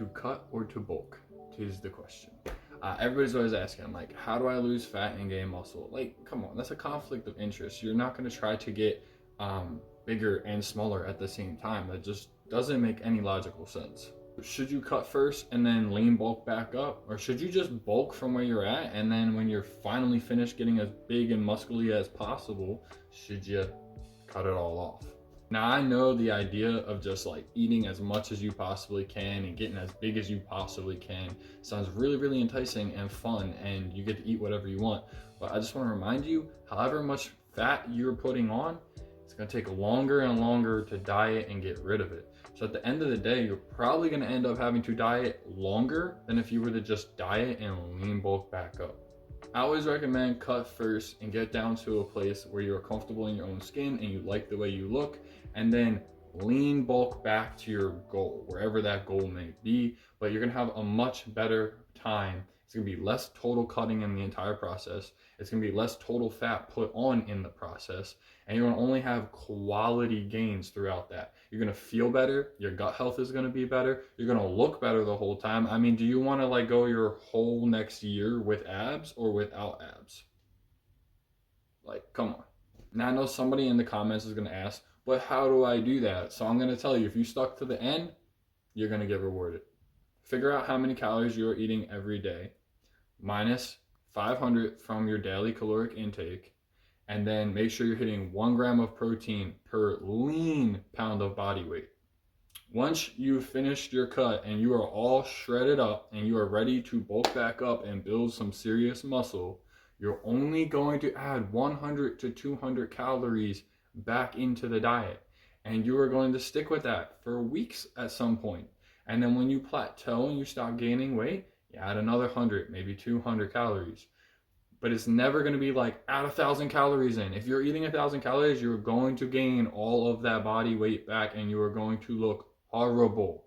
To cut or to bulk? Is the question. Everybody's always asking, I'm like, how do I lose fat and gain muscle? Like, come on, that's a conflict of interest. You're not going to try to get bigger and smaller at the same time. That just doesn't make any logical sense. Should you cut first and then lean bulk back up? Or should you just bulk from where you're at, and then when you're finally finished getting as big and muscly as possible, should you cut it all off? Now, I know the idea of just like eating as much as you possibly can and getting as big as you possibly can sounds really, really enticing and fun, and you get to eat whatever you want. But I just want to remind you, however much fat you're putting on, it's going to take longer and longer to diet and get rid of it. So at the end of the day, you're probably going to end up having to diet longer than if you were to just diet and lean bulk back up. I always recommend cut first and get down to a place where you're comfortable in your own skin and you like the way you look, and then lean bulk back to your goal, wherever that goal may be. But you're gonna have a much better time. It's gonna be less total cutting in the entire process. It's gonna be less total fat put on in the process, and you're gonna only have quality gains throughout that. You're gonna feel better, your gut health is gonna be better, you're gonna look better the whole time. I mean, do you wanna like go your whole next year with abs or without abs? Like, come on. Now I know somebody in the comments is gonna ask, but how do I do that? So I'm gonna tell you, if you stuck to the end, you're gonna get rewarded. Figure out how many calories you're eating every day, minus 500 from your daily caloric intake, and then make sure you're hitting 1 gram of protein per lean pound of body weight. Once you've finished your cut and you are all shredded up and you are ready to bulk back up and build some serious muscle, you're only going to add 100 to 200 calories back into the diet. And you are going to stick with that for weeks at some point. And then when you plateau and you stop gaining weight, you add another 100, maybe 200 calories. But it's never going to be like add 1,000 calories in. If you're eating 1,000 calories, you're going to gain all of that body weight back and you are going to look horrible.